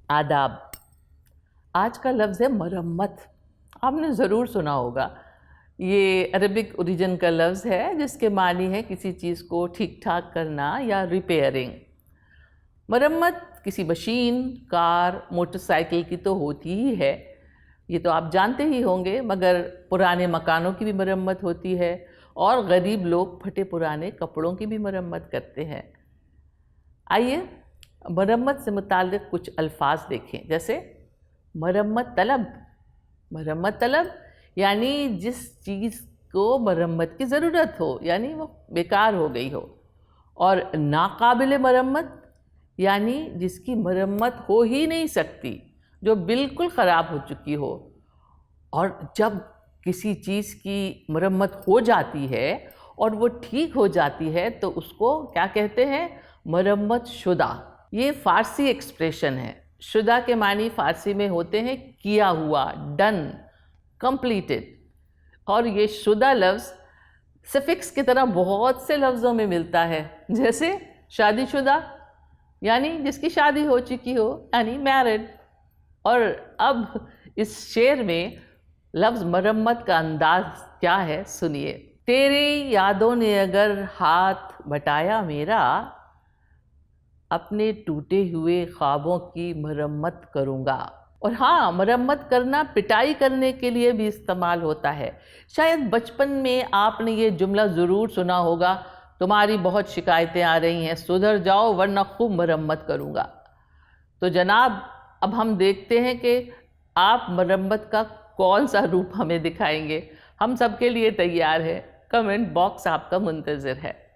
आदाब। आज का लफ्ज़ है मरम्मत। आपने ज़रूर सुना होगा। ये अरबिक ओरिजिन का लफ्ज़ है जिसके मानी है किसी चीज़ को ठीक ठाक करना या रिपेयरिंग। मरम्मत किसी मशीन, कार, मोटरसाइकिल की तो होती ही है, ये तो आप जानते ही होंगे, मगर पुराने मकानों की भी मरम्मत होती है और गरीब लोग फटे पुराने कपड़ों की भी मरम्मत करते हैं। आइए मरम्मत से मुताल्लिक़ कुछ अल्फाज देखें, जैसे मरम्मत तलब। मरम्मत तलब यानी जिस चीज़ को मरम्मत की ज़रूरत हो, यानी वो बेकार हो गई हो। और नाकाबिल मरम्मत यानी जिसकी मरम्मत हो ही नहीं सकती, जो बिल्कुल ख़राब हो चुकी हो। और जब किसी चीज़ की मरम्मत हो जाती है और वो ठीक हो जाती है तो उसको क्या कहते हैं? मरम्मत शुदा। ये फ़ारसी एक्सप्रेशन है। शुदा के मानी फ़ारसी में होते हैं किया हुआ, डन, कंप्लीटेड। और ये शुदा लफ्ज़ सफिक्स की तरह बहुत से लफ्ज़ों में मिलता है, जैसे शादीशुदा यानी जिसकी शादी हो चुकी हो, यानी मैरिड। और अब इस शेर में लफ्ज़ मरम्मत का अंदाज़ क्या है, सुनिए। तेरी यादों ने अगर हाथ बटाया मेरा, अपने टूटे हुए ख्वाबों की मरम्मत करूँगा। और हाँ, मरम्मत करना पिटाई करने के लिए भी इस्तेमाल होता है। शायद बचपन में आपने ये जुमला ज़रूर सुना होगा, तुम्हारी बहुत शिकायतें आ रही हैं, सुधर जाओ वरना खूब मरम्मत करूँगा। तो जनाब, अब हम देखते हैं कि आप मरम्मत का कौन सा रूप हमें दिखाएंगे। हम सबके लिए तैयार हैं। कमेंट बॉक्स आपका मुंतज़िर है।